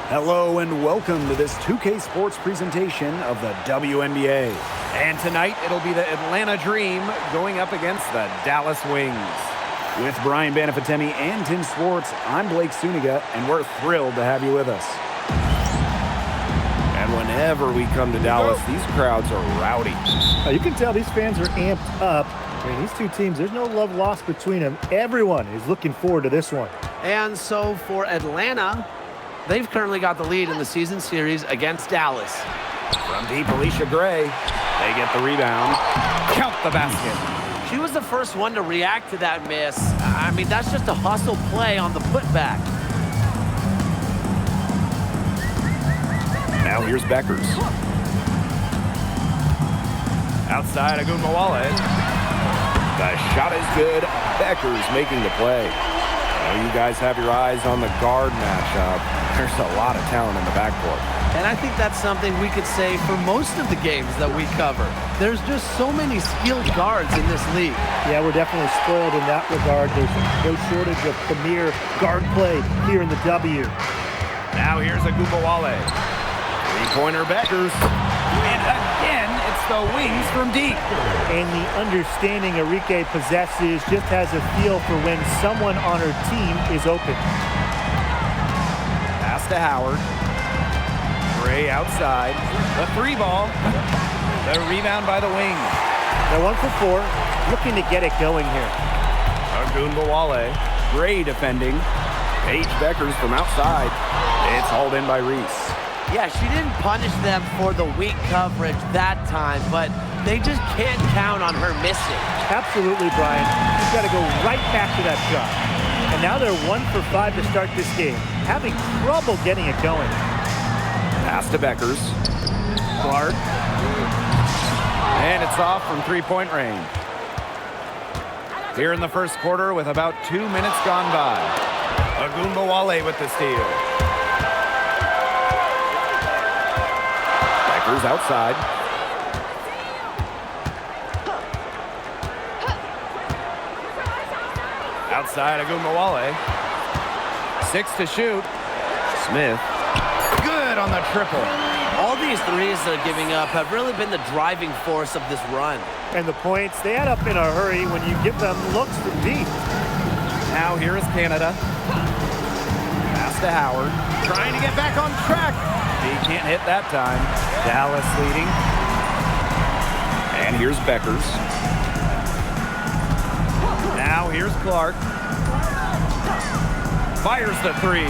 Hello and welcome to this 2K Sports presentation of the WNBA. And tonight it'll be the Atlanta Dream going up against the Dallas Wings. With Brian Banafitemi and Tim Swartz, I'm Blake Suniga, and we're thrilled to have you with us. And whenever we come to Dallas, these crowds are rowdy. You can tell these fans are amped up. I mean, these two teams, there's no love lost between them. Everyone is looking forward to this one. And so for Atlanta, they've currently got the lead in the season series against Dallas. From deep, Alicia Gray. They get the rebound. Count the basket. She was the first one to react to that miss. I mean, that's just a hustle play on the putback. Now here's Beckers. Outside, Agunmawale. The shot is good. Beckers making the play. You guys have your eyes on the guard matchup. There's a lot of talent in the backcourt. And I think that's something we could say for most of the games that we cover. There's just so many skilled guards in this league. Yeah, we're definitely spoiled in that regard. There's no shortage of premier guard play here in the W. Now here's Agunmawale. Three-pointer Beckers. And again, it's the Wings from deep. And the understanding Enrique possesses just has a feel for when someone on her team is open. Pass to Howard. Gray outside. The three ball. The rebound by the Wings. They're 1 for 4, looking to get it going here. Agunmawale. Gray defending. Paige Beckers from outside. It's hauled in by Reese. Yeah, she didn't punish them for the weak coverage that time, but they just can't count on her missing. Absolutely, Brian. You've got to go right back to that shot. And now they're 1 for 5 to start this game, having trouble getting it going. Pass to Beckers. Clark. And it's off from three-point range. Here in the first quarter with about 2 minutes gone by. Agunmawale with the steal. Beckers outside. Outside Agunmawale. 6 to shoot. Smith. Good on the triple. All these threes they're giving up have really been the driving force of this run. And the points, they add up in a hurry when you give them looks from deep. Now here is Canada. Pass to Howard. Trying to get back on track. He can't hit that time. Dallas leading. And here's Beckers. Now here's Clark. Fires the three.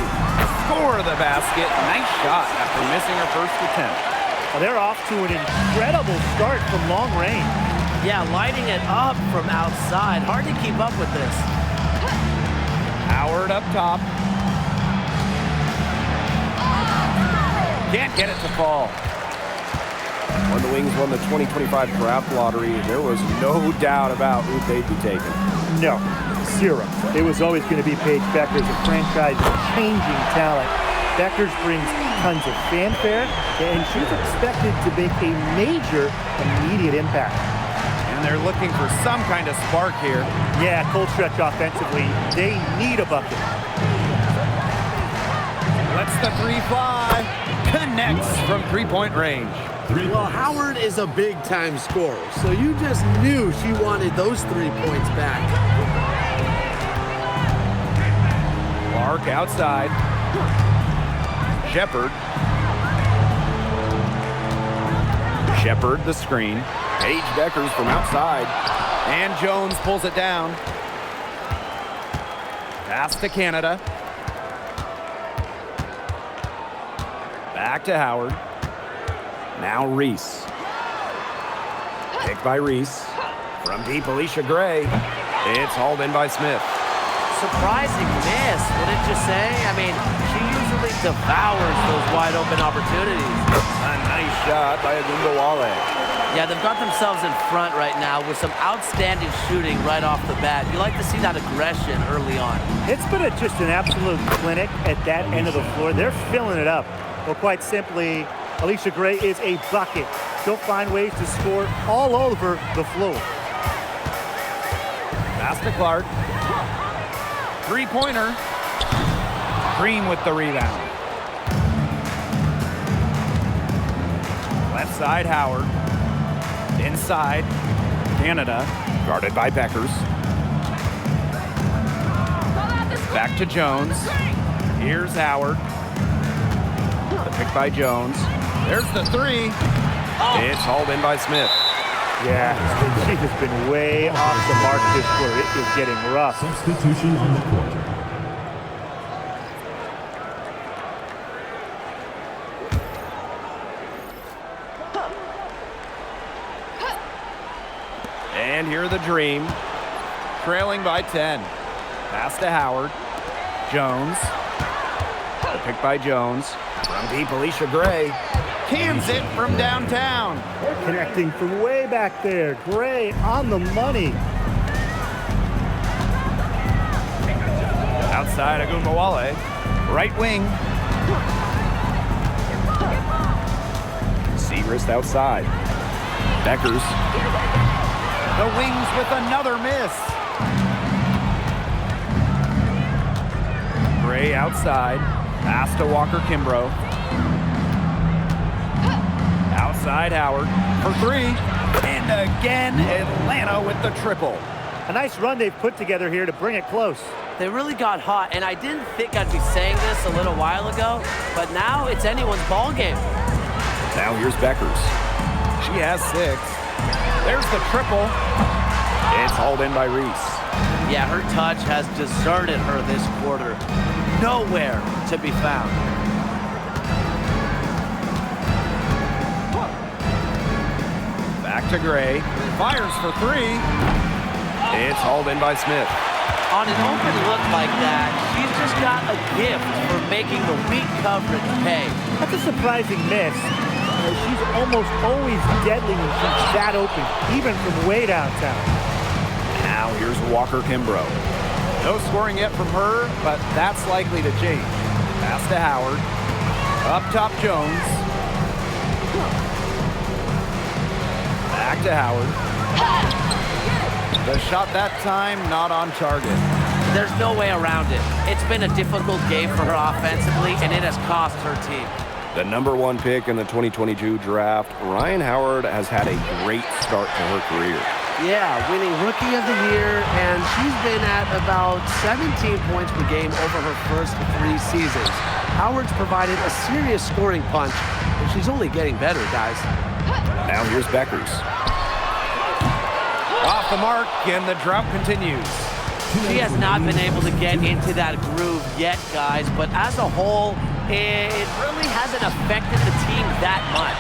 Score the basket. Nice shot after missing her first attempt. Well, they're off to an incredible start from long range. Yeah, lighting it up from outside. Hard to keep up with this. Howard up top. Can't get it to fall. When the Wings won the 2025 draft lottery, there was no doubt about who they'd be taking. No, zero. It was always going to be Paige Beckers, a franchise-changing talent. Beckers brings tons of fanfare, and she's expected to make a major immediate impact. And they're looking for some kind of spark here. Yeah, cold stretch offensively. They need a bucket. Lets the three fly. Connects from three-point range. Well, Howard is a big-time scorer, so you just knew she wanted those 3 points back. Clark outside. Shepard. Shepard the screen. Paige Beckers from outside. And Jones pulls it down. Pass to Canada. Back to Howard. Now Reese. Picked by Reese. From deep, Alicia Gray. It's hauled in by Smith. Surprising miss, wouldn't you say? I mean, she usually devours those wide open opportunities. A nice shot by Agunmawale. Yeah, they've got themselves in front right now with some outstanding shooting right off the bat. You like to see that aggression early on. It's been just an absolute clinic at that end of the floor. They're filling it up. Well, quite simply, Alicia Gray is a bucket. She'll find ways to score all over the floor. Pass to Clark. Three-pointer. Green with the rebound. Left side, Howard. Inside, Canada, guarded by Beckers. Back to Jones. Here's Howard. The pick by Jones. There's the three. It's hauled in by Smith. Yeah, she has been way off the mark this quarter. It is getting rough. Substitution on the court. And here the Dream, trailing by 10. Pass to Howard. Jones. The pick by Jones. From deep, Alicia Gray. Cans it from downtown. Connecting from way back there. Gray on the money. Outside, Agunmawale. Right wing. Segrist outside. Beckers. The Wings with another miss. Gray outside. Pass to Walker Kimbrough. Outside Howard for three. And again, Atlanta with the triple. A nice run they've put together here to bring it close. They really got hot, and I didn't think I'd be saying this a little while ago, but now it's anyone's ball game. Now here's Beckers. She has 6. There's the triple. It's hauled in by Reese. Yeah, her touch has deserted her this quarter. Nowhere to be found. Back to Gray. Fires for 3. It's hauled in by Smith. On an open look like that, she's just got a gift for making the weak coverage pay. That's a surprising miss. She's almost always deadly when she's that open, even from way downtown. Now here's Walker Kimbrough. No scoring yet from her, but that's likely to change. Pass to Howard. Up top, Jones. Back to Howard. The shot that time, not on target. There's no way around it. It's been a difficult game for her offensively, and it has cost her team. The #1 pick in the 2022 draft, Ryan Howard has had a great start to her career. Yeah, winning Rookie of the Year, and she's been at about 17 points per game over her first 3 seasons. Howard's provided a serious scoring punch, and she's only getting better, guys. Now here's Beckers. Off the mark, and the drought continues. She has not been able to get into that groove yet, guys, but as a whole, it really hasn't affected the team that much.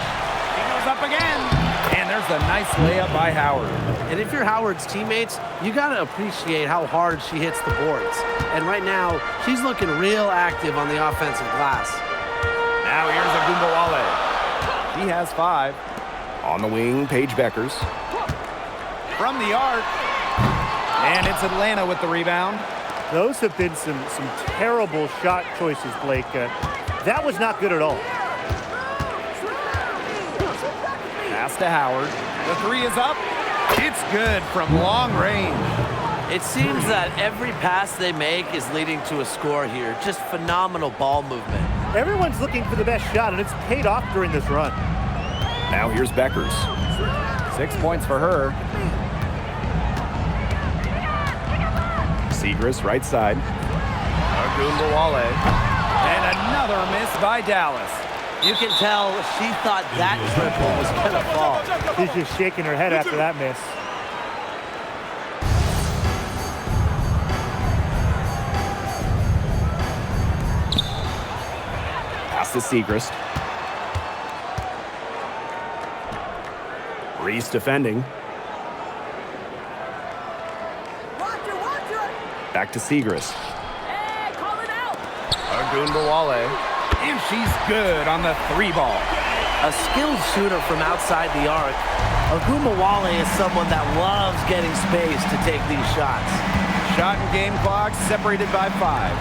He goes up again, and there's a nice layup by Howard. And if you're Howard's teammates, you got to appreciate how hard she hits the boards. And right now, she's looking real active on the offensive glass. Now here's Agunmawale. He has 5. On the wing, Paige Beckers. From the arc. And it's Atlanta with the rebound. Those have been some terrible shot choices, Blake. That was not good at all. Pass to Howard. The 3 is up. It's good from long range. It seems that every pass they make is leading to a score here. Just phenomenal ball movement. Everyone's looking for the best shot, and it's paid off during this run. Now here's Beckers. 6 points for her. Segrist, right side. Agunmawale. And another miss by Dallas. You can tell she thought that triple was going to fall. She's just shaking her head after that miss. Pass to Segrist. Reese defending. Back to Segrist. Hey, call it out. Agunmawale. And she's good on the 3 ball. A skilled shooter from outside the arc, Agunmawale is someone that loves getting space to take these shots. Shot and game clock separated by 5.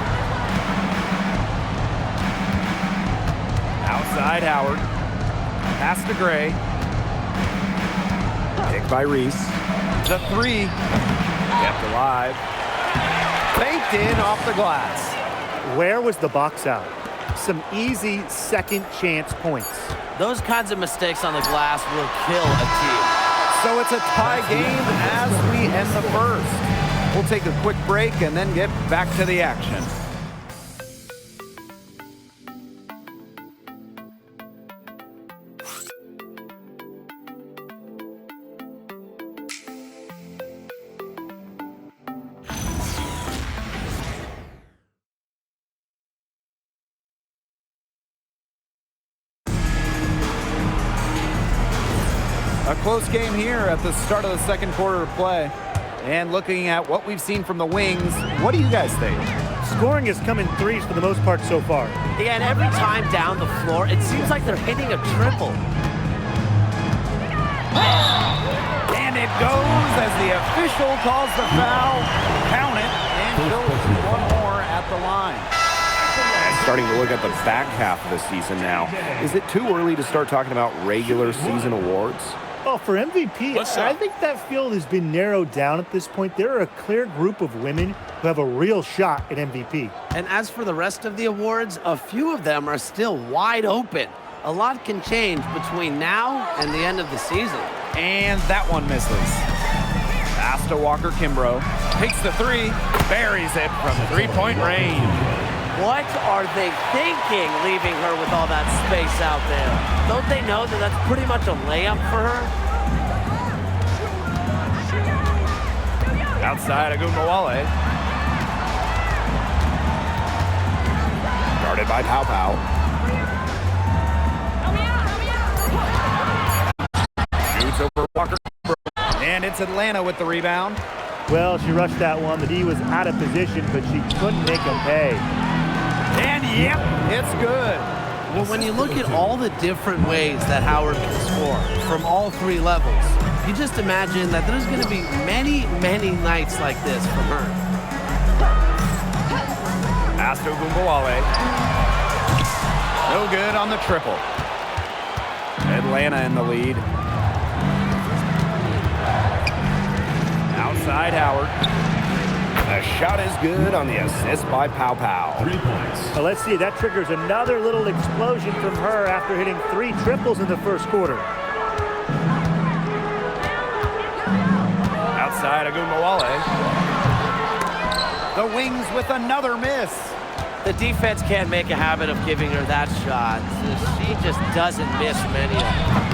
Outside Howard. Pass to Gray. Picked by Reese. The 3. Kept alive. Baked in off the glass. Where was the box out? Some easy second chance points. Those kinds of mistakes on the glass will kill a team. So it's a tie game as we end the first. We'll take a quick break and then get back to the action. A close game here at the start of the second quarter of play. And looking at what we've seen from the Wings, what do you guys think? Scoring has come in threes for the most part so far. Yeah, and every time down the floor, it seems like they're hitting a triple. And it goes as the official calls the foul. Count it, and goes one more at the line. Starting to look at the back half of the season now. Is it too early to start talking about regular season awards? Well, for MVP, I think that field has been narrowed down at this point. There are a clear group of women who have a real shot at MVP. And as for the rest of the awards, a few of them are still wide open. A lot can change between now and the end of the season. And that one misses. Pass to Walker Kimbrough. Takes the three, buries it from three-point range. What are they thinking, leaving her with all that space out there? Don't they know that that's pretty much a layup for her? Outside Agumbawale. Guarded by Pau Pau. Shoots over Walker Kimbrough. And it's Atlanta with the rebound. Well, she rushed that one. The D was out of position, but she couldn't make them pay. And yep, it's good. Well, when you look at all the different ways that Howard can score from all three levels, you just imagine that there's going to be many, many nights like this from her. Pass to Agumbawale. No good on the triple. Atlanta in the lead. Outside Howard. The shot is good on the assist by Pau Pau. 3 points. Well, let's see. That triggers another little explosion from her after hitting 3 triples in the first quarter. Outside Agumbawale. The Wings with another miss. The defense can't make a habit of giving her that shot. She just doesn't miss many of them.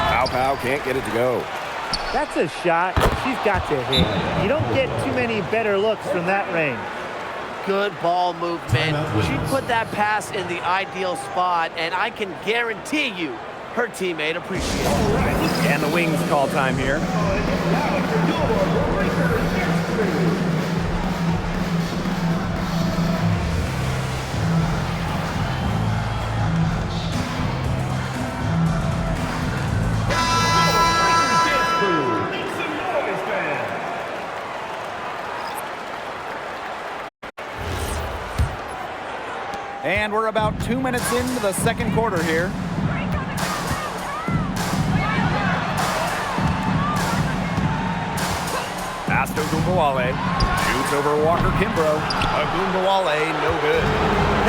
Pau Pau can't get it to go. That's a shot she's got to hit. You don't get too many better looks from that range. Good ball movement. She put that pass in the ideal spot, and I can guarantee you her teammate appreciates it. And the Wings call time here. And we're about 2 minutes into the second quarter here. Pass to Agumbawale. Shoots over Walker Kimbrough. Agumbawale, no good.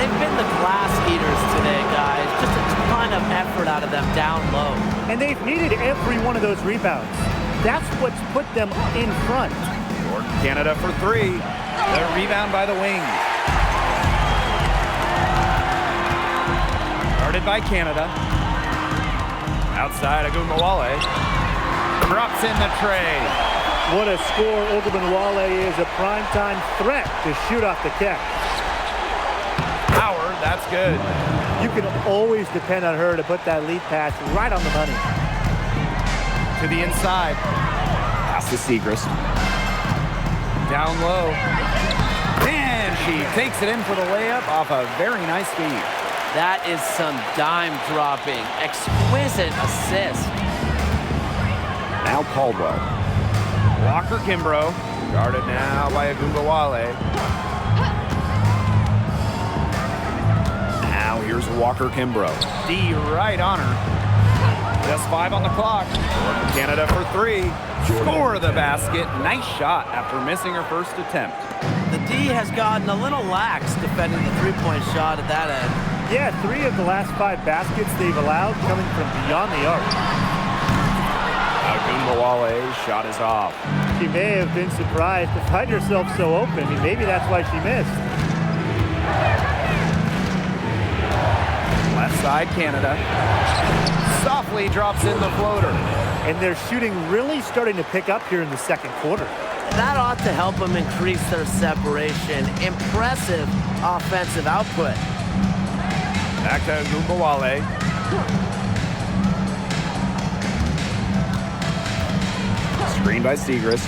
They've been the glass eaters today, guys. Just a ton of effort out of them down low. And they've needed every one of those rebounds. That's what's put them in front. Jordan Canada for three. The rebound by the Wings. Guarded by Canada. Outside Agumbawale. Drops in the tray. What a score. Ogunbowale is a primetime threat to shoot off the catch. Howard, that's good. You can always depend on her to put that lead pass right on the money. To the inside. Pass to Segrist. Down low. And she takes it in for the layup off a very nice feed. That is some dime dropping. Exquisite assist. Now Caldwell. Walker Kimbrough. Guarded now by Agumbawale. Now here's Walker Kimbrough. D right on her. Just 5 on the clock. Jordan Canada for three. Score the basket. Nice shot after missing her first attempt. The D has gotten a little lax defending the three-point shot at that end. Yeah, 3 of the last 5 baskets they've allowed coming from beyond the arc. Agunbowale's shot is off. She may have been surprised to find herself so open. I mean, maybe that's why she missed. Left side, Canada. Softly drops in the floater. And their shooting really starting to pick up here in the second quarter. That ought to help them increase their separation. Impressive offensive output. Back to Agunbowale. Screen by Segrist.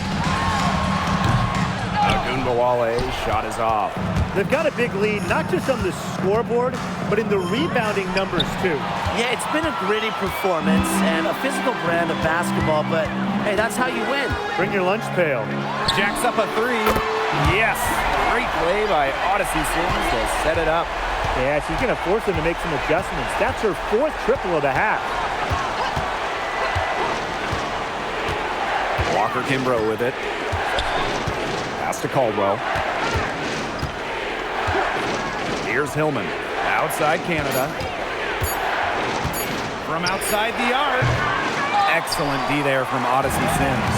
Agunbowale's shot is off. They've got a big lead, not just on the scoreboard, but in the rebounding numbers too. Yeah, it's been a gritty performance and a physical brand of basketball, but hey, that's how you win. Bring your lunch pail. Jacks up a 3. Yes. Great play by Odyssey Sims to set it up. Yeah, she's going to force them to make some adjustments. That's her 4th triple of the half. Walker Kimbrough with it. Pass to Caldwell. Here's Hillman. Outside Canada. From outside the arc. Excellent D there from Odyssey Sims.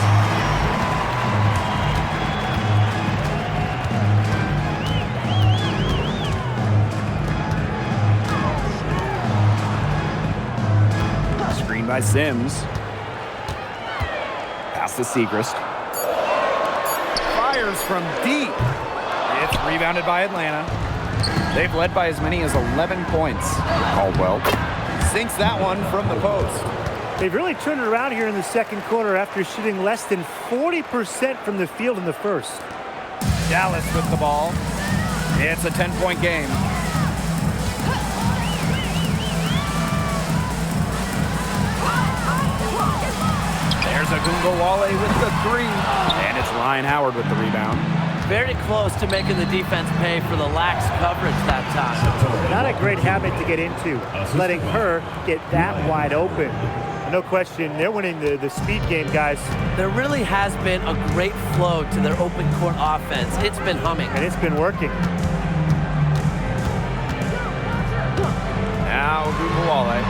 Screen by Sims. Pass to Segrist. Fires from deep. It's rebounded by Atlanta. They've led by as many as 11 points. Caldwell sinks that one from the post. They've really turned it around here in the second quarter after shooting less than 40% from the field in the first. Dallas with the ball. It's a 10-point game. There's Agunbowale with the 3. And it's Ryan Howard with the rebound. Very close to making the defense pay for the lax coverage that time. Not a great habit to get into, letting her get that wide open. No question, they're winning the speed game, guys. There really has been a great flow to their open court offense. It's been humming. And it's been working. Now Agunbowale.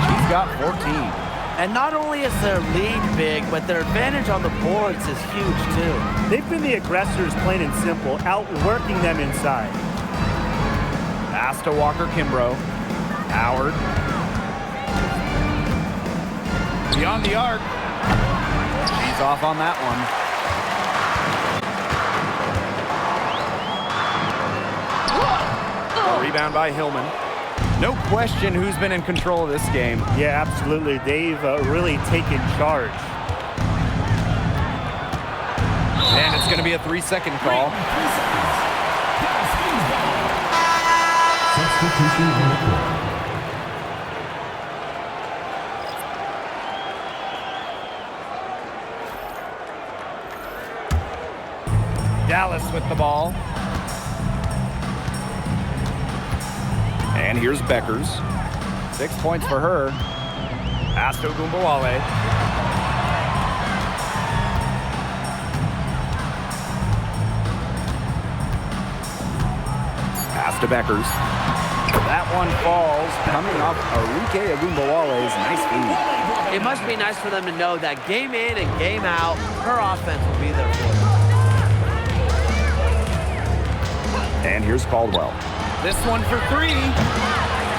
She's got 14. And not only is their lead big, but their advantage on the boards is huge, too. They've been the aggressors, plain and simple, outworking them inside. Pass to Walker Kimbrough. Howard. Beyond the arc. She's off on that one. Rebound by Hillman. No question who's been in control of this game. Yeah, absolutely. They've really taken charge. And it's going to be a 3-second call. Substitution on the court. Dallas with the ball. And here's Beckers. 6 points for her. Pass to Agunbowale. Pass to Beckers. That one falls, coming off Arike Agunbowale's nice feed. It must be nice for them to know that game in and game out, her offense will be there for them. And here's Caldwell. This one for 3.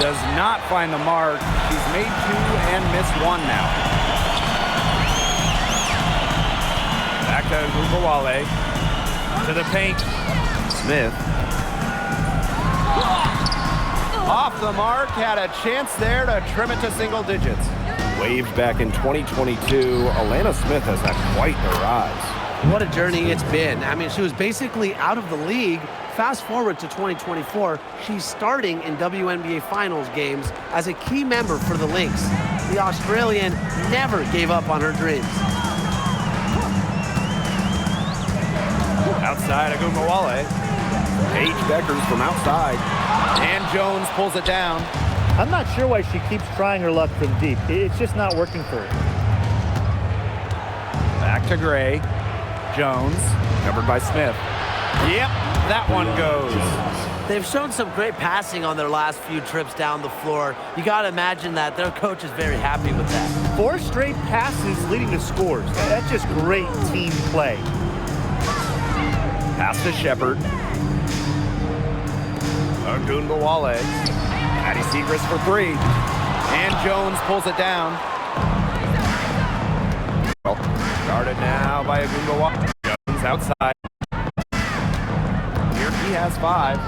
Does not find the mark. She's made 2 and missed 1 now. Back to Agunbowale. To the paint. Smith. Off the mark. Had a chance there to trim it to single digits. Waived back in 2022. Alana Smith has had quite the rise. What a journey it's been. I mean, she was basically out of the league. Fast forward to 2024, she's starting in WNBA Finals games as a key member for the Lynx. The Australian never gave up on her dreams. Outside Agunbowale. Paige Beckers from outside. And Jones pulls it down. I'm not sure why she keeps trying her luck from deep. It's just not working for her. Back to Gray. Jones, covered by Smith. Yep, that one goes. They've shown some great passing on their last few trips down the floor. You got to imagine that their coach is very happy with that. 4 straight passes leading to scores. That's just great team play. Pass to Shepard. Agunbowale. Patty Segrist for 3. And Jones pulls it down. Guarded now by Agunbowale. Jones outside. Here he has 5.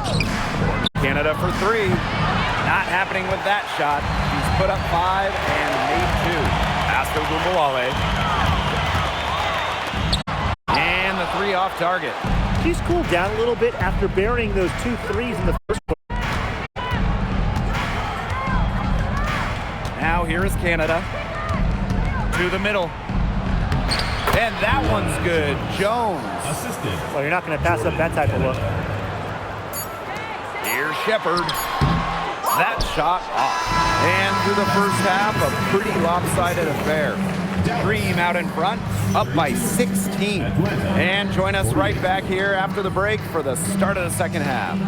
Canada for 3. Not happening with that shot. He's put up 5 and made 2. Pass to Agunbowale. And the 3 off target. She's cooled down a little bit after burying those 2 threes in the first quarter. Now here is Canada. To the middle. And that one's good. Jones. Well, you're not going to pass up that type of look. Here's Shepard. That shot off. And through the first half, a pretty lopsided affair. Dream out in front, up by 16. And join us right back here after the break for the start of the second half.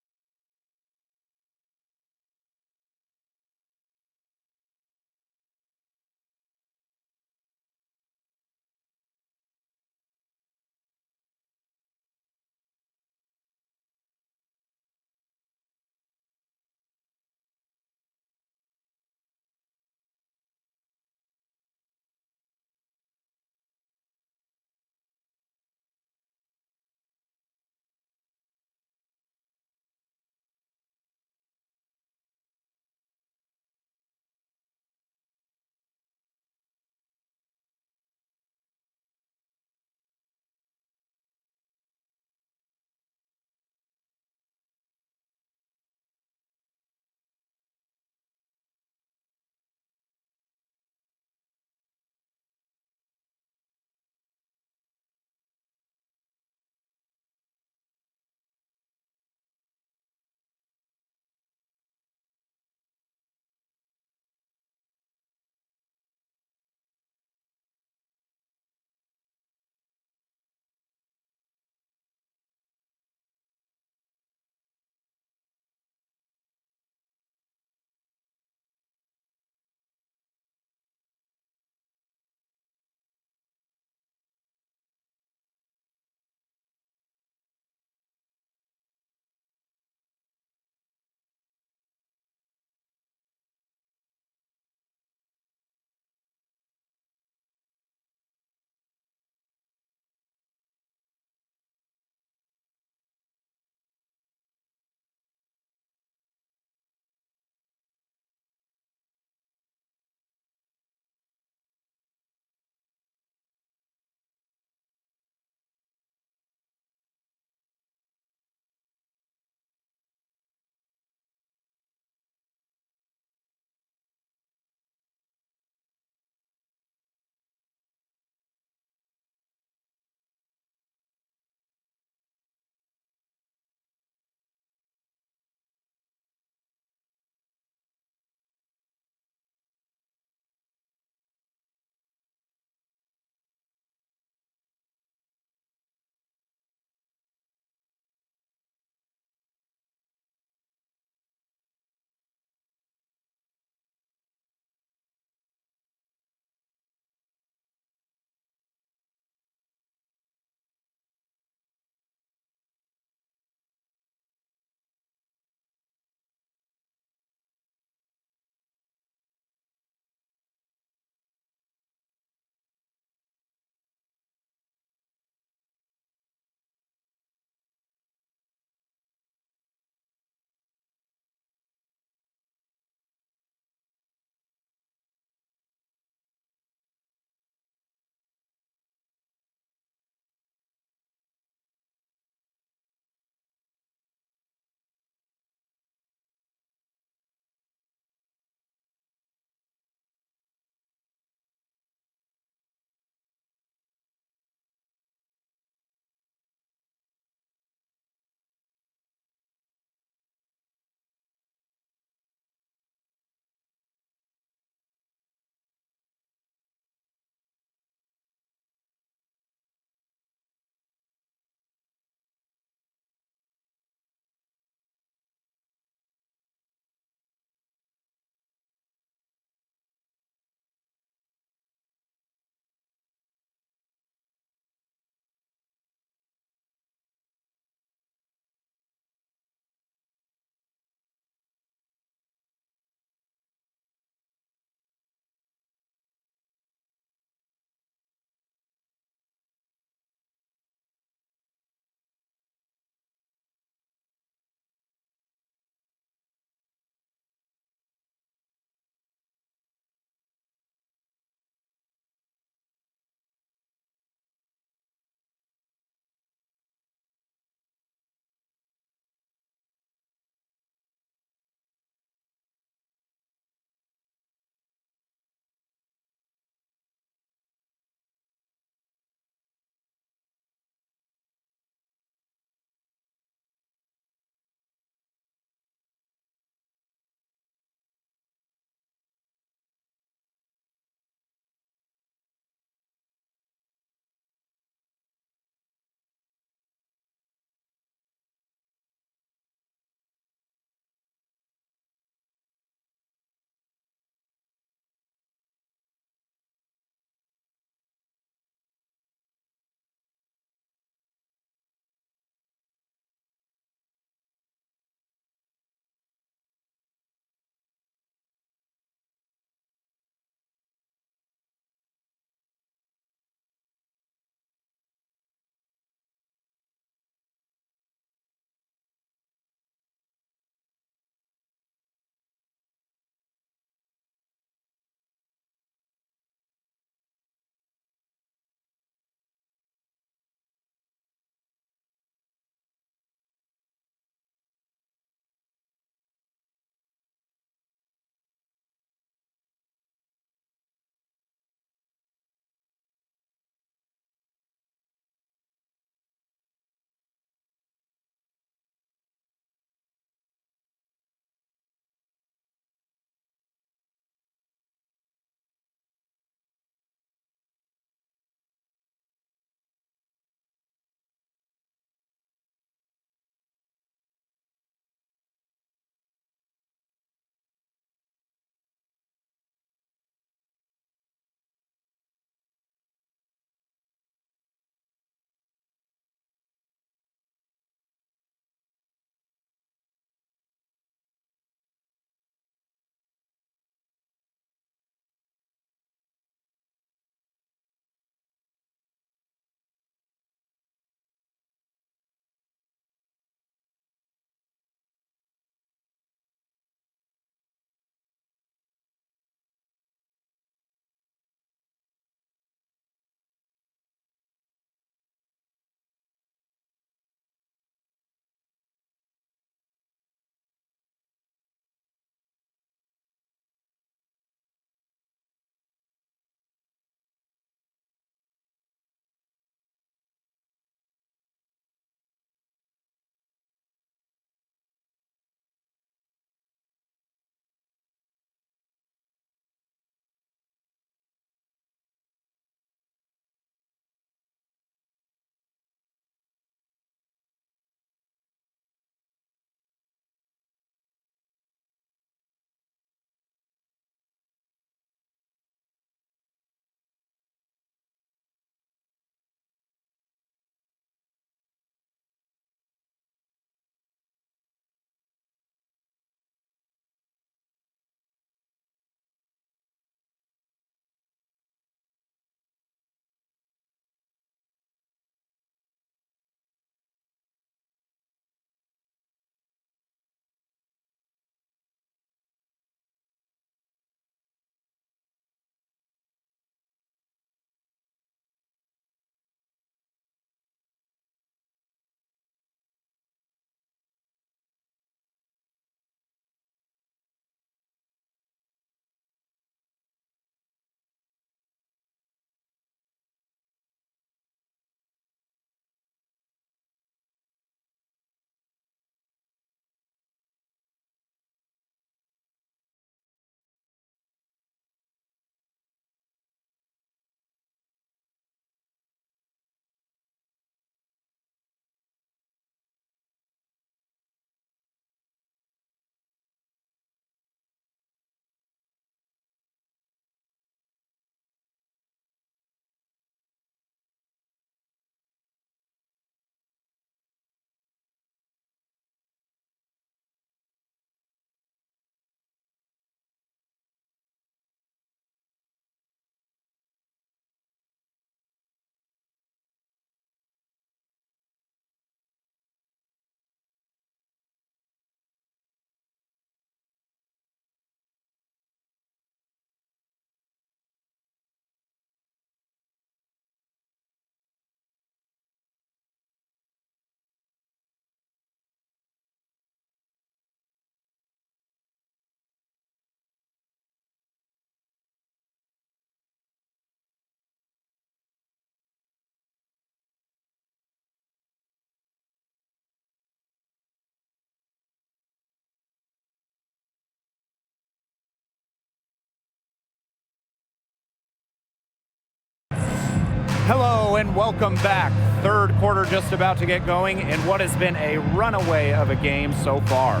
Hello and welcome back. Third quarter just about to get going in what has been a runaway of a game so far.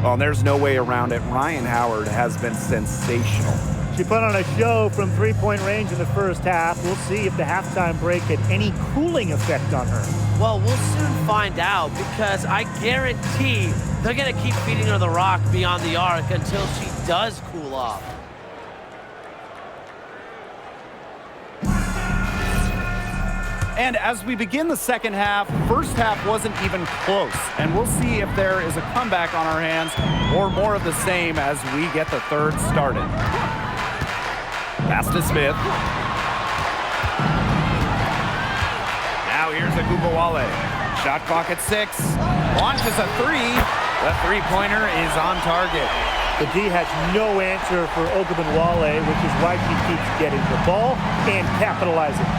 Well, there's no way around it. Ryan Howard has been sensational. She put on a show from three-point range in the first half. We'll see if the halftime break had any cooling effect on her. Well, we'll soon find out because I guarantee they're going to keep feeding her the rock beyond the arc until she does cool off. And as we begin the second half, first half wasn't even close. And we'll see if there is a comeback on our hands or more of the same as we get the third started. Pass to Smith. Now here's Agumbawale. Shot clock at 6. Launches a 3. The three-pointer is on target. The D has no answer for Ogunbowale, which is why she keeps getting the ball and capitalizing.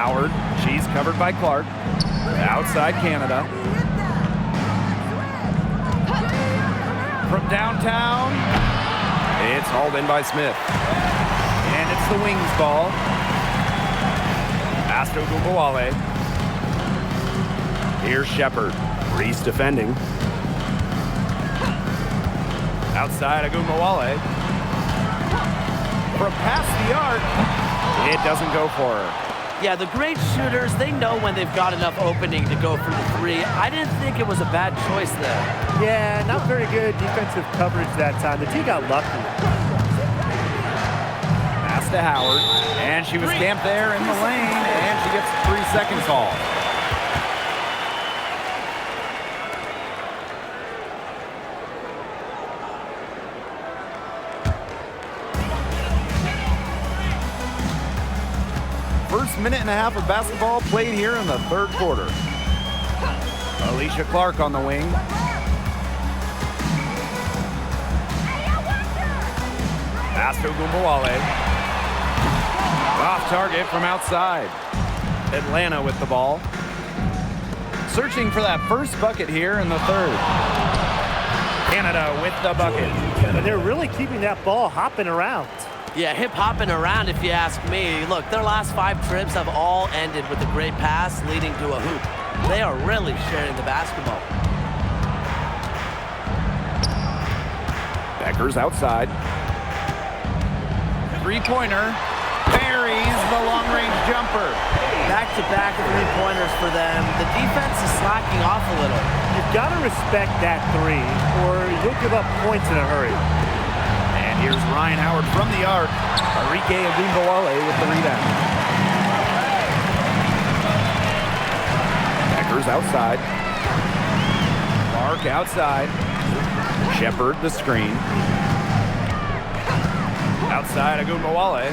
Howard, she's covered by Clark. Outside Canada. From downtown, it's hauled in by Smith. And it's the Wings ball. Pass to Agumbawale. Here's Shepard. Reese defending. Outside Agumbawale. From past the arc, it doesn't go for her. Yeah, the great shooters, they know when they've got enough opening to go for the three. I didn't think it was a bad choice there. Yeah, not very good defensive coverage that time. The T got lucky. Pass to Howard, and she was camped there in the lane, and she gets a 3-second call. First minute and a half of basketball played here in the third quarter. Alicia Clark on the wing. Pass to Agumbawale. Off target from outside. Atlanta with the ball. Searching for that first bucket here in the third. Canada with the bucket. And they're really keeping that ball hopping around. Yeah, hip-hopping around if you ask me. Look, their last 5 trips have all ended with a great pass leading to a hoop. They are really sharing the basketball. Becker's outside. Three-pointer. Buries the long-range jumper. Back-to-back three-pointers for them. The defense is slacking off a little. You've got to respect that three, or you'll give up points in a hurry. Here's Ryan Howard from the arc. Enrique Agumbawale with the rebound. Becker's outside. Clark outside. Shepard the screen. Outside Agumbawale.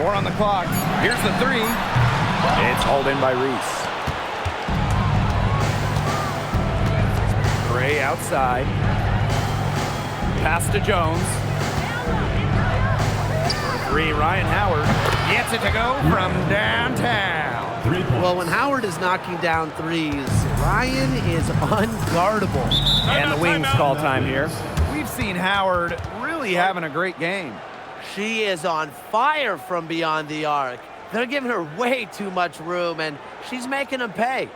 4 on the clock. Here's the 3. It's hauled in by Reese. Gray outside. Pass to Jones. For 3, Ryan Howard gets it to go from downtown. Well, when Howard is knocking down threes, Ryan is unguardable. And the Wings call time here. We've seen Howard really having a great game. She is on fire from beyond the arc. They're giving her way too much room, and she's making them pay.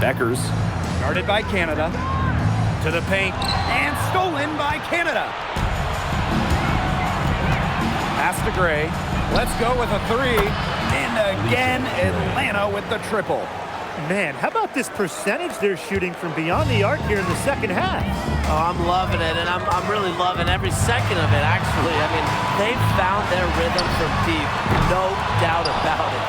Beckers, guarded by Canada, to the paint, and stolen by Canada. Pass to Gray, let's go with a 3, and again Atlanta with the triple. Man, how about this percentage they're shooting from beyond the arc here in the second half? Oh, I'm loving it, and I'm really loving every second of it, actually. I mean, they've found their rhythm from deep, no doubt about it.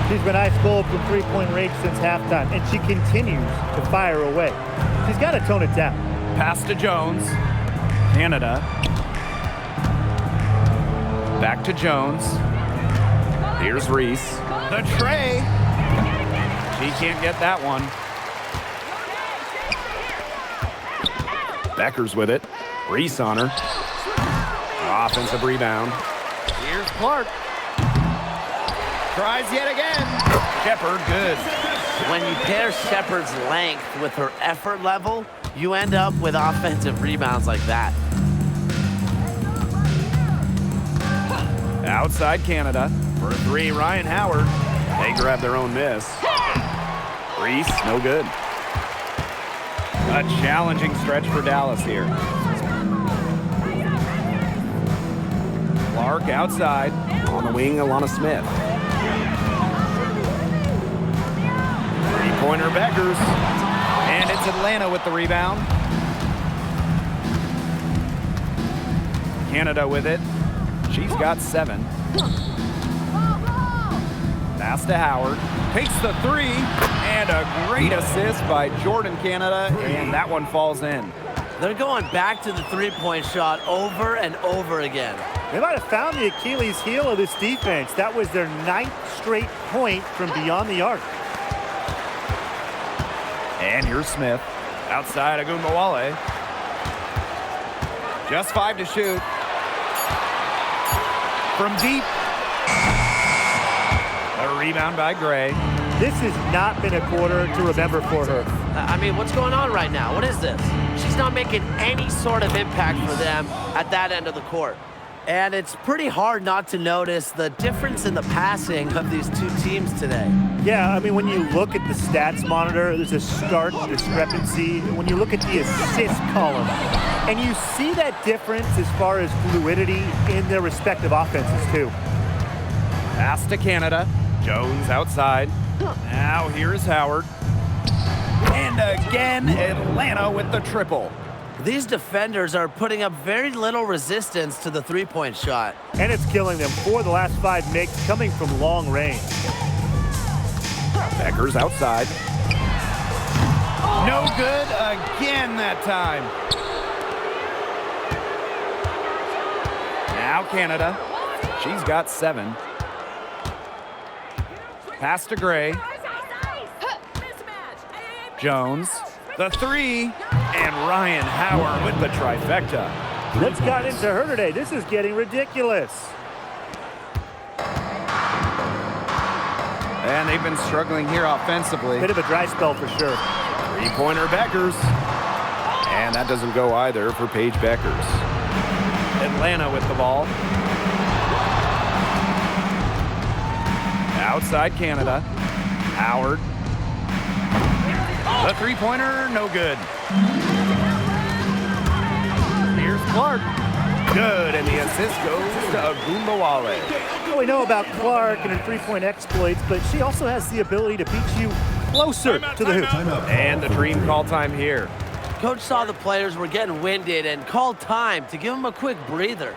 She's been ice cold from three-point range since halftime, and she continues to fire away. She's got to tone it down. Pass to Jones. Canada. Back to Jones. Here's Reese. The tray. She can't get that one. Becker's with it. Reese on her. Offensive rebound. Here's Clark. Tries yet again. Shepard, good. When you pair Shepard's length with her effort level, you end up with offensive rebounds like that. Outside Canada. For three, Ryan Howard. They grab their own miss. Reese, no good. A challenging stretch for Dallas here. Clark outside. On the wing, Alana Smith. Three-pointer Beckers. And it's Atlanta with the rebound. Canada with it. She's got 7. Pass to Howard. Takes the 3. And a great assist by Jordan Canada. And that one falls in. They're going back to the three-point shot over and over again. They might have found the Achilles heel of this defense. That was their 9th straight point from beyond the arc. And here's Smith. Outside Agumbawale. Just 5 to shoot. From deep. A rebound by Gray. This has not been a quarter to remember for her. I mean, what's going on right now? What is this? She's not making any sort of impact for them at that end of the court. And it's pretty hard not to notice the difference in the passing of these two teams today. Yeah, I mean, when you look at the stats monitor, there's a stark discrepancy. When you look at the assist column, and you see that difference as far as fluidity in their respective offenses, too. Pass to Canada. Jones outside. Now here's Howard. And again, Atlanta with the triple. These defenders are putting up very little resistance to the three-point shot. And it's killing them. 4 of the last 5 makes coming from long range. Becker's outside. No good again that time. Now Canada. She's got 7. Pass to Gray. Jones. The 3. And Ryan Howard with the trifecta. What's got into her today? This is getting ridiculous. And they've been struggling here offensively. Bit of a dry spell for sure. Three-pointer Beckers. And that doesn't go either for Paige Beckers. Atlanta with the ball. Outside Canada. Howard. The three-pointer, no good. Here's Clark. Good, and the assist goes to Agumbawale. We know about Clark and her three-point exploits, but she also has the ability to beat you closer to the hoop. And the Dream call time here. Coach saw the players were getting winded and called time to give them a quick breather.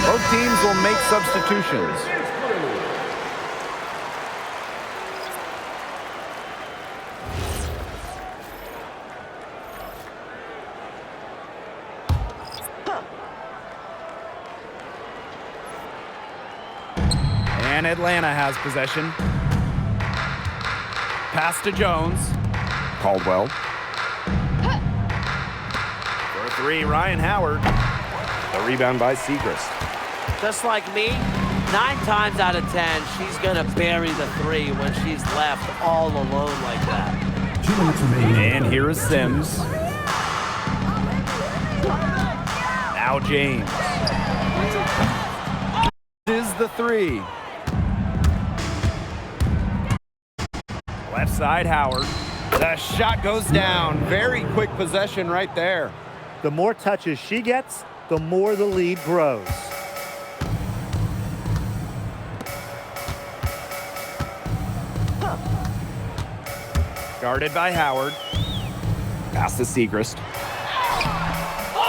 Both teams will make substitutions. And Atlanta has possession. Pass to Jones. Caldwell. three, Ryan Howard. The rebound by Segrist. Just like me, 9 times out of 10, she's going to bury the three when she's left all alone like that. 2 minutes remaining. And here is Sims. Now James. This is the three. Left side, Howard. The shot goes down. Very quick possession right there. The more touches she gets, the more the lead grows. Guarded by Howard. Pass to Segrist.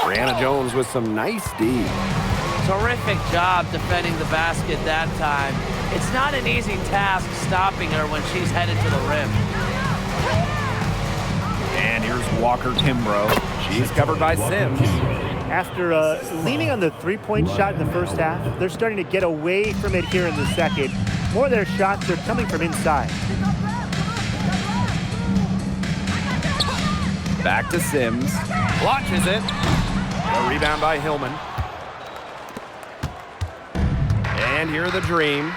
Brianna Jones with some nice D. Terrific job defending the basket that time. It's not an easy task stopping her when she's headed to the rim. And here's Walker Kimbrough. She's covered by Sims. After leaning on the three-point shot in the first half, they're starting to get away from it here in the second. More of their shots are coming from inside. Back to Sims. Launches it. A rebound by Hillman. And here the Dream.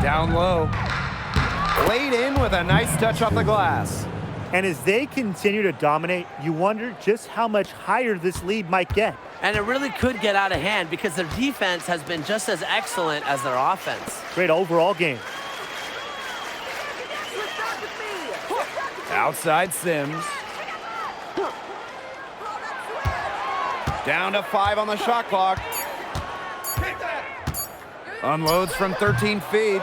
Down low. Laid in with a nice touch off the glass. And as they continue to dominate, you wonder just how much higher this lead might get. And it really could get out of hand because their defense has been just as excellent as their offense. Great overall game. Outside Sims. Down to 5 on the shot clock. Unloads from 13 feet.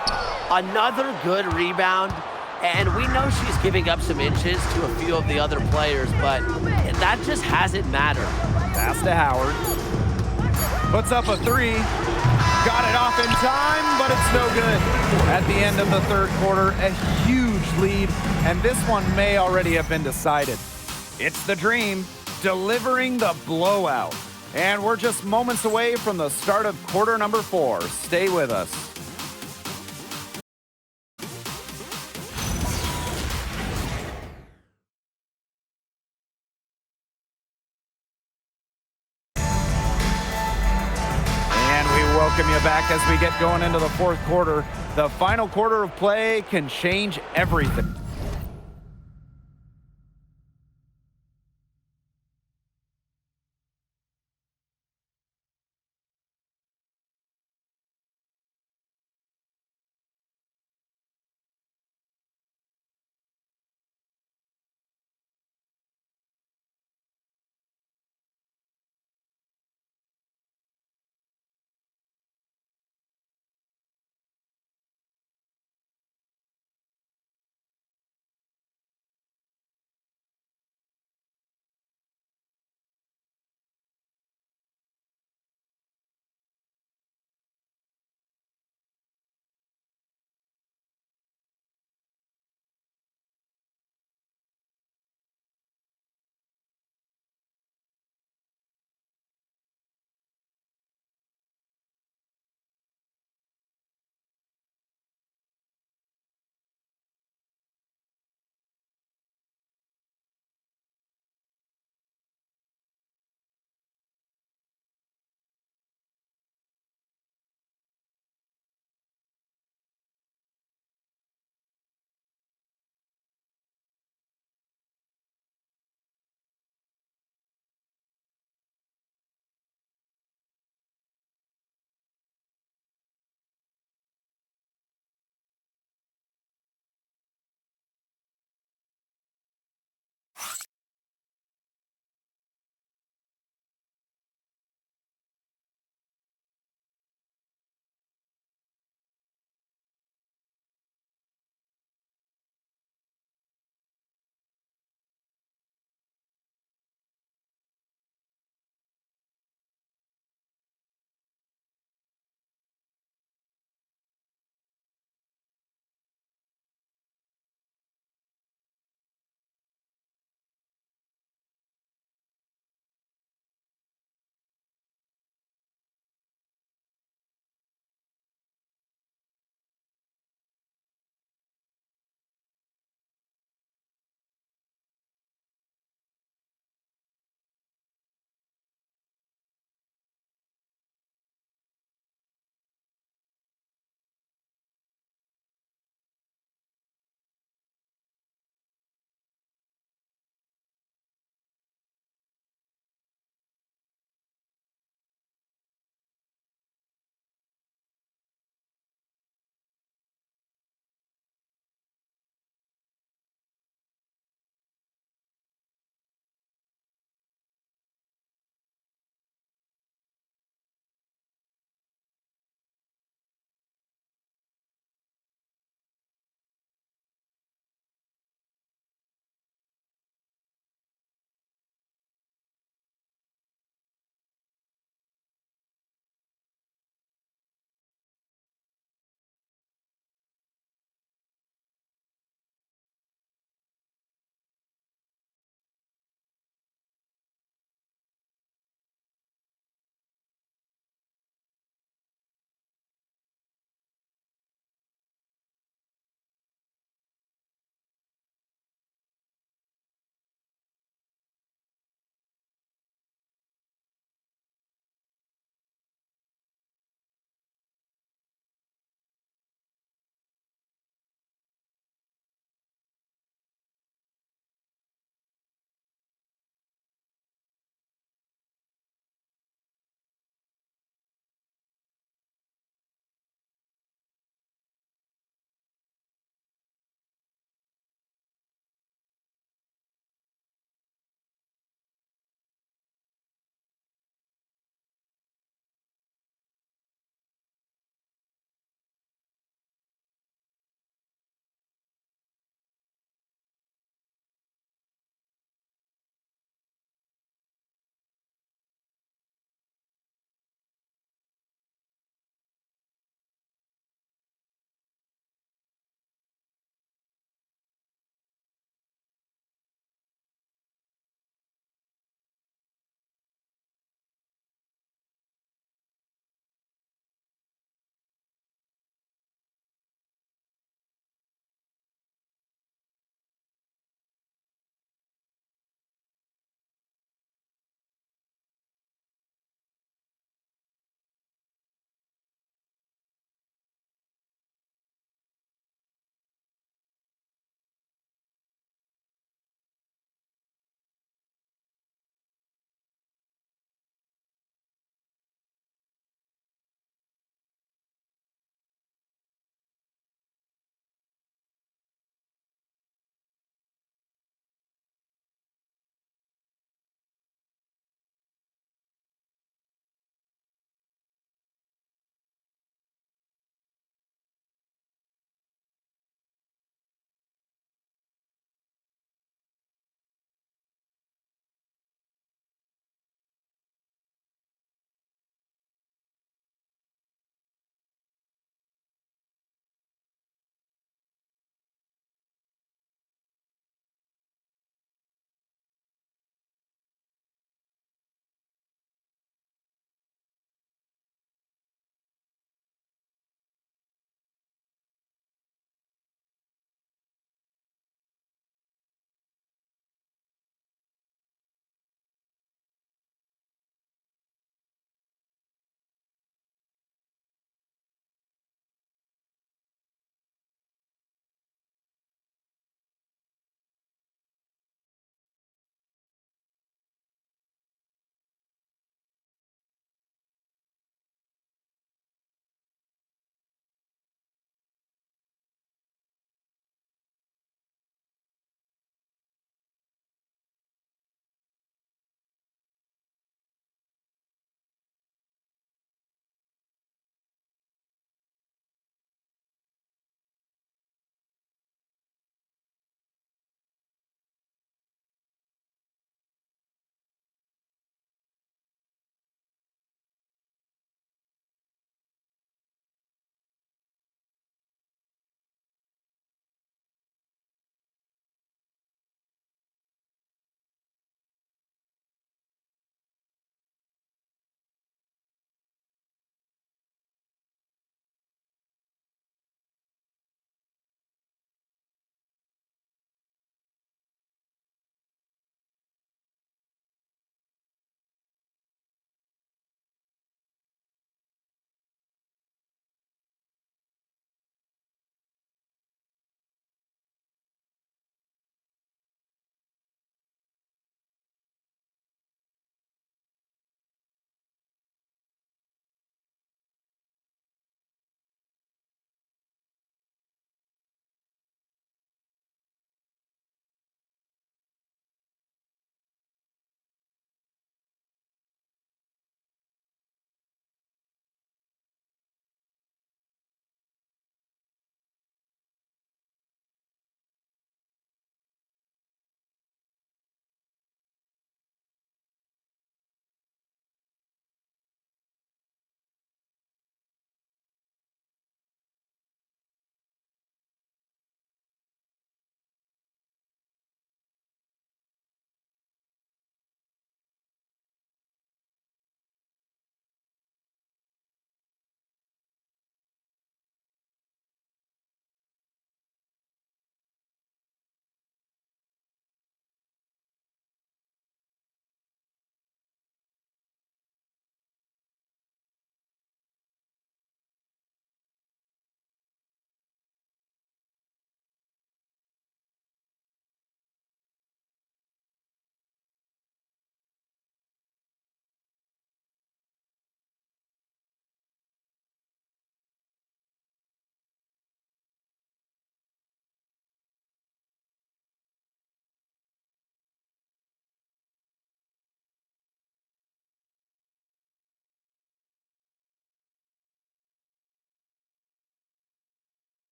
Another good rebound. And we know she's giving up some inches to a few of the other players, but that just hasn't mattered. Pass to Howard. Puts up a three. Got it off in time, but it's no good. At the end of the third quarter, a huge lead, and this one may already have been decided. It's the Dream delivering the blowout. And we're just moments away from the start of quarter number 4. Stay with us. Welcome you back as we get going into the fourth quarter. The final quarter of play can change everything.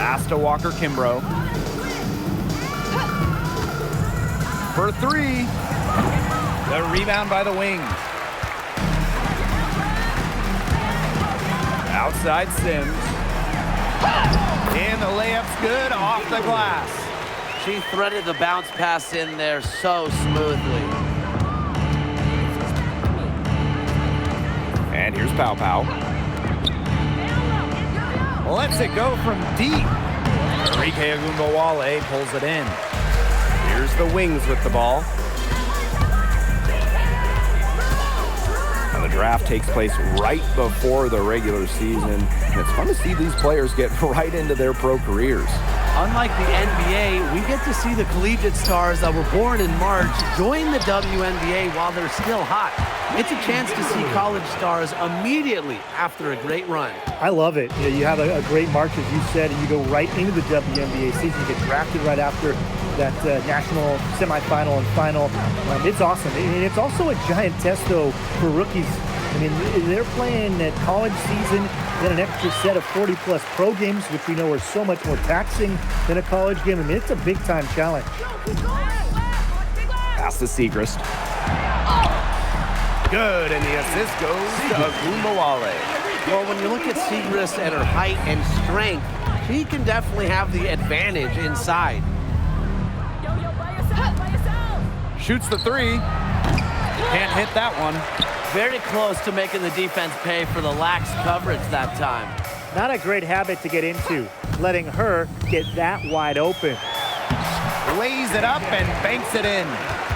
Pass to Walker Kimbrough. For three. The rebound by the Wings. Outside Sims. And the layup's good off the glass. She threaded the bounce pass in there so smoothly. And here's Pow Pow. Lets it go from deep. Arike Ogunbowale pulls it in. Here's the Wings with the ball. And the draft takes place right before the regular season. And it's fun to see these players get right into their pro careers. Unlike the NBA, we get to see the collegiate stars that were born in March join the WNBA while they're still hot. It's a chance to see college stars immediately after a great run. I love it. You have a great March, as you said, and you go right into the WNBA season. You get drafted right after that national semifinal and final. It's awesome. And it's also a giant test, though, for rookies. I mean, they're playing that college season, then an extra set of 40-plus pro games, which we know are so much more taxing than a college game. I mean, it's a big-time challenge. Pass to Segrist. Good, and the assist goes to Ogunbowale. Well, when you look at Segrist and her height and strength, she can definitely have the advantage inside. Shoots the three. Can't hit that one. Very close to making the defense pay for the lax coverage that time. Not a great habit to get into, letting her get that wide open. Lays it up and banks it in.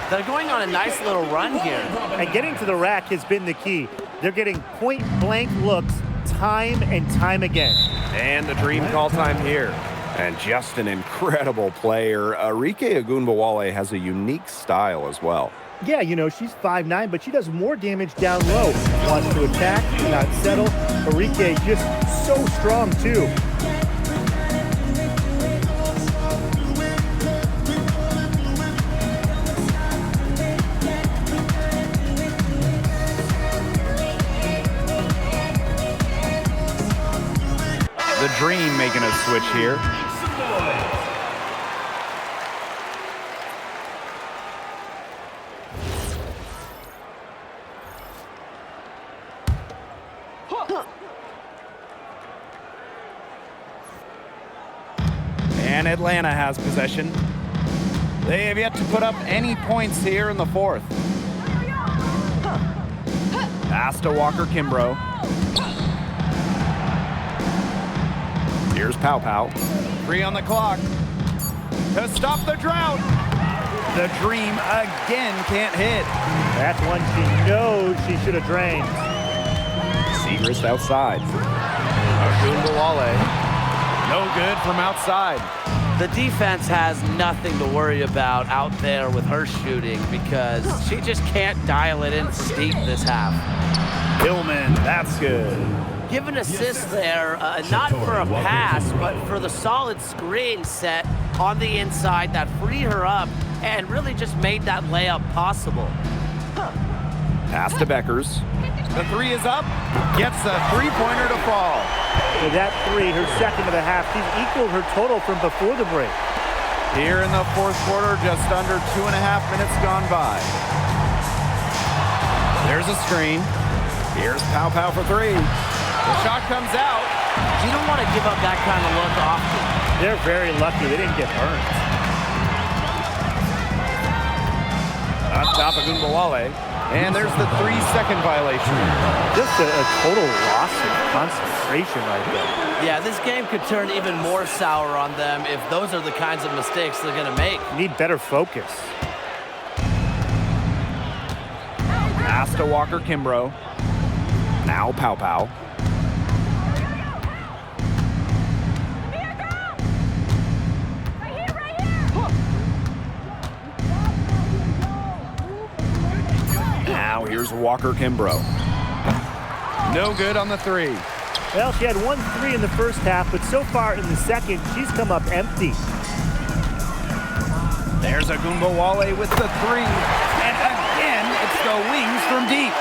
They're going on a nice little run here. And getting to the rack has been the key. They're getting point-blank looks time and time again. And the dream call time here. And just an incredible player. Arike Ogunbowale has a unique style as well. Yeah, she's 5'9", but she does more damage down low. Wants to attack, not settle. Arike just so strong, too. The Dream making a switch here. And Atlanta has possession. They have yet to put up any points here in the fourth. Pass to Walker Kimbrough. Here's Pow Pow. 3 on the clock. To stop the drought. The Dream again can't hit. That's one she knows she should have drained. Segrist outside. Ogunbowale. No good from outside. The defense has nothing to worry about out there with her shooting because she just can't dial it in from deep this half. Hillman, that's good. Give an assist there, not for a pass, but for the solid screen set on the inside that freed her up and really just made that layup possible. Pass to Beckers. The 3 is up. Gets a three-pointer to fall. With that 3, her second of the half, she's equaled her total from before the break. Here in the fourth quarter, just under 2.5 minutes gone by. There's a screen. Here's Pow Pow for 3. The shot comes out. You don't want to give up that kind of look often. They're very lucky they didn't get burned. Up top of Ogunbowale. And there's the 3-second violation. Just a total loss of concentration right there. Yeah, this game could turn even more sour on them if those are the kinds of mistakes they're going to make. Need better focus. Pass to Walker Kimbrough. Now Pow Pow. Now here's Walker Kimbrough. No good on the 3. Well, she had 1 3 in the first half, but so far in the second, she's come up empty. There's Ogunbowale with the 3. And again, it's the Wings from deep.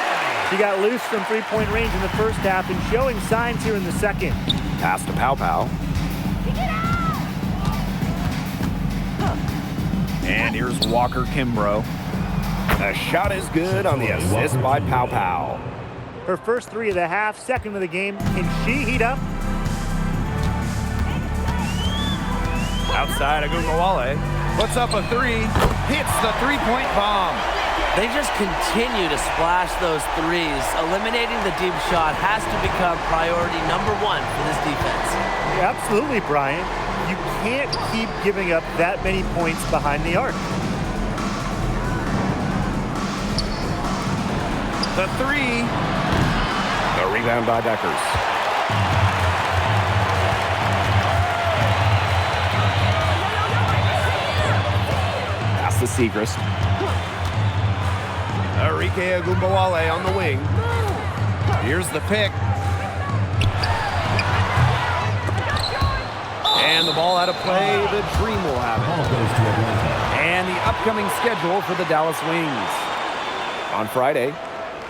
She got loose from three-point range in the first half and showing signs here in the second. Pass to Pow Pow. And here's Walker Kimbrough. The shot is good on the assist by Pow Pow. Her first three of the half, second of the game. Can she heat up? Outside, Agunmawale puts up a three, hits the three-point bomb. They just continue to splash those threes. Eliminating the deep shot has to become priority number one for this defense. Absolutely, Brian. You can't keep giving up that many points behind the arc. The three. The rebound by Beckers. Pass to Segrist. Arike Agunbowale on the wing. Here's the pick. And the ball out of play. The Dream will have it. And the upcoming schedule for the Dallas Wings. On Friday,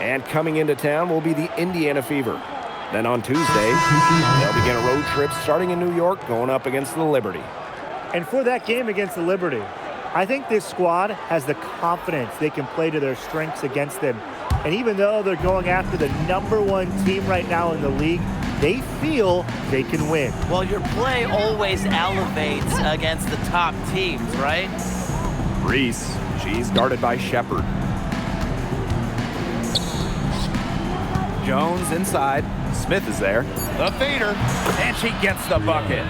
and coming into town will be the Indiana Fever. Then on Tuesday, they'll begin a road trip starting in New York, going up against the Liberty. And for that game against the Liberty, I think this squad has the confidence they can play to their strengths against them. And even though they're going after the #1 team right now in the league, they feel they can win. Well, your play always elevates against the top teams, right? Reese, she's guarded by Shepard. Jones inside. Smith is there. The fader, and she gets the bucket.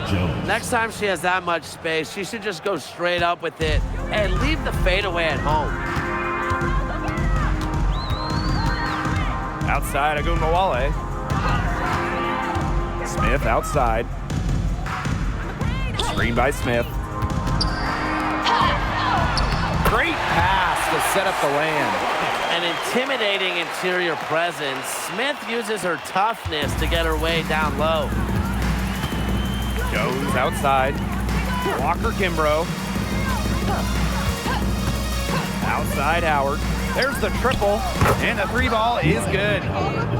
Next time she has that much space, she should just go straight up with it and leave the fadeaway at home. Outside, Agunmawale. Smith outside. Screen by Smith. Great pass to set up the land. An intimidating interior presence. Smith uses her toughness to get her way down low. Jones outside. Walker Kimbrough. Outside Howard. There's the triple, and the three ball is good.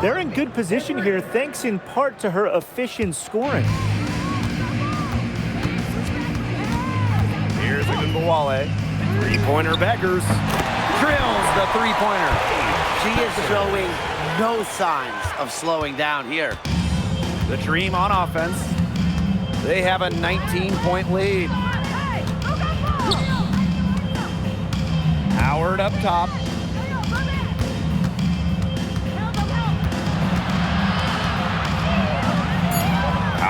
They're in good position here, thanks in part to her efficient scoring. Here's Agunbowale. Three-pointer Beckers. Drills the three-pointer. She is showing no signs of slowing down here. The Dream on offense. They have a 19-point lead. Howard up top.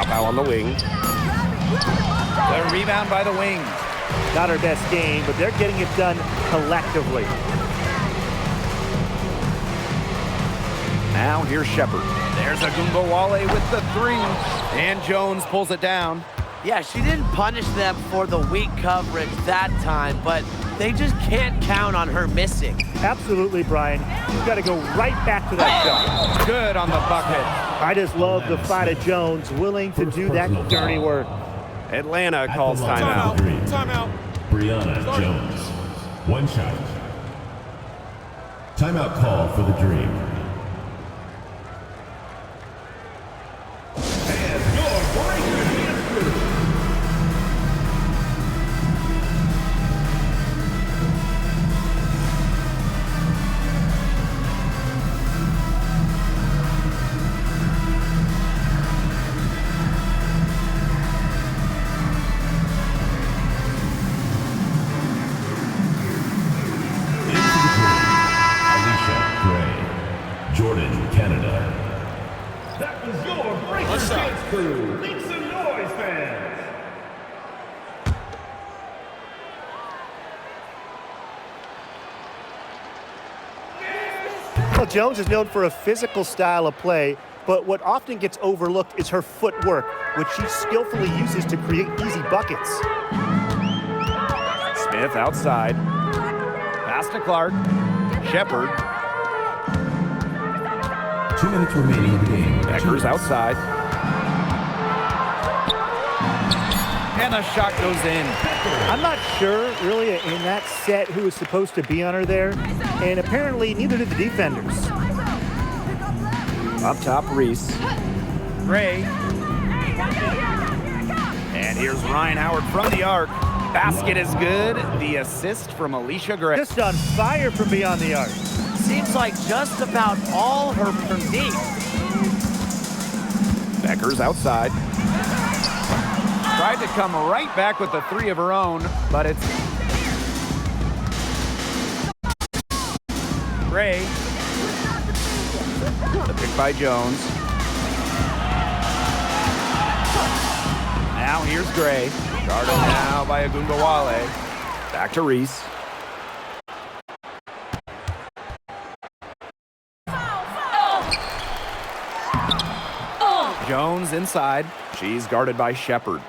Pow on the wing. The rebound by the Wings. Not her best game, but they're getting it done collectively. Now here's Shepard. There's Agunbowale with the three. And Jones pulls it down. Yeah, she didn't punish them for the weak coverage that time, but they just can't count on her missing. Absolutely, Brian. You've got to go right back to that shot. Good on the bucket. I just love the fight of Jones, willing to do that dirty work. Atlanta calls timeout. Timeout. Brianna Jones. One shot. Timeout call for the Dream. And your breaker is through. That was your breaker kids crew. Make some noise, fans. Well, Jones is known for a physical style of play, but what often gets overlooked is her footwork, which she skillfully uses to create easy buckets. Smith outside. Pass to Clark. Shepard. 2 minutes remaining in the game. Beckers outside. And the shot goes in. I'm not sure, really, in that set who was supposed to be on her there, and apparently neither did the defenders. Up top, Reese. Gray. And here's Ryan Howard from the arc. Basket is good. The assist from Alicia Gray. Just on fire from beyond the arc. Seems like just about all her deep. Becker's outside. Tried to come right back with the three of her own, but it's Gray. The pick by Jones. Now here's Gray. Guarded now by Agunbawale. Back to Reese. Jones inside. She's guarded by Shepard.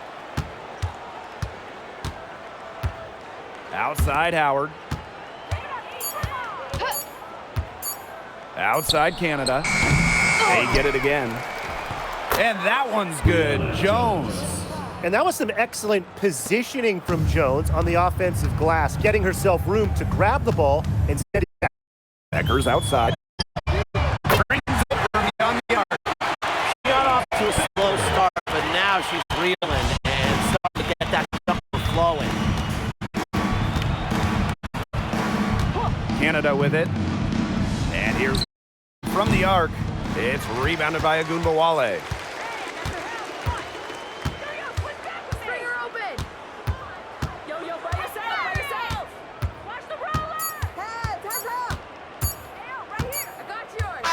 Outside Howard. Outside Canada. They get it again. And that one's good. Jones. And that was some excellent positioning from Jones on the offensive glass, getting herself room to grab the ball and set it back. Becker's outside. Brings it from beyond the arc. She got off to a slow start, but now she's reeling and starting to get that jumper flowing. Canada with it. And here's from the arc. It's rebounded by Agunbawale. Bring her open. Yo, by yourself. Watch the roller. Hands up. Right here. I got yours.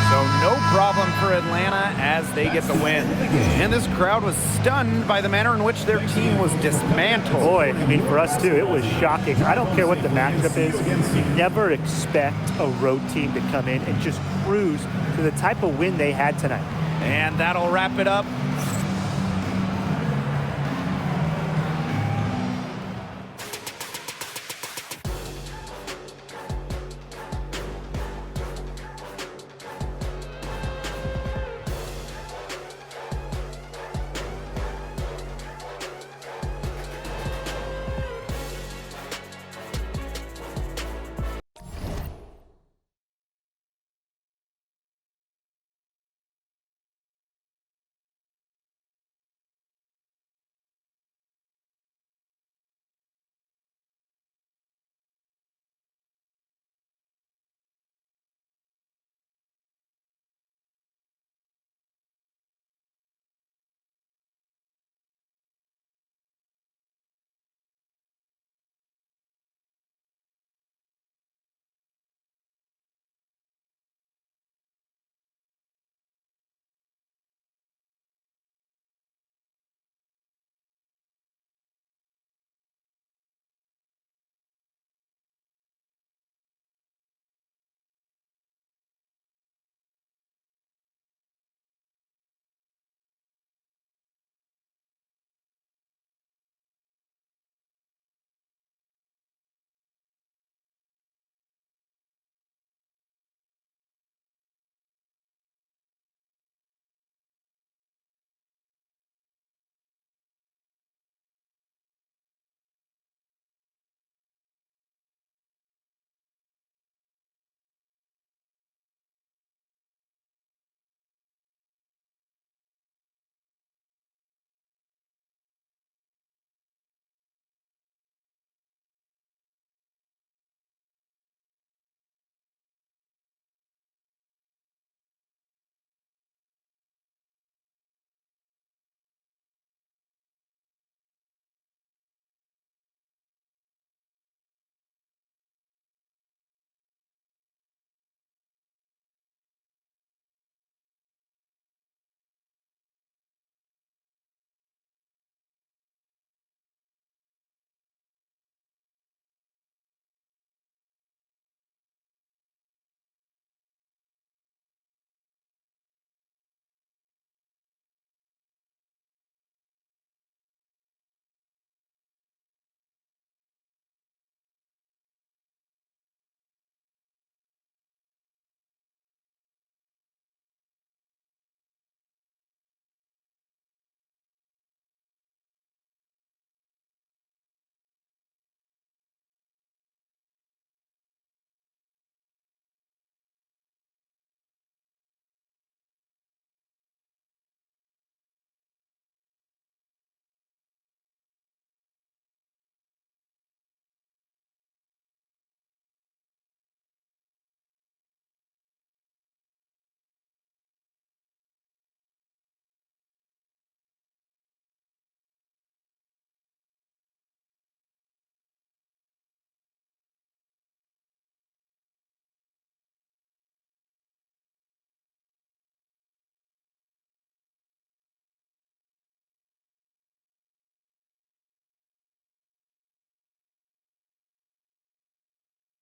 So no problem for Atlanta as they get the win. And this crowd was stunned by the manner in which their team was dismantled. Boy, I mean, for us too, it was shocking. I don't care what the matchup is. You never expect a road team to come in and just cruise to the type of win they had tonight. And that'll wrap it up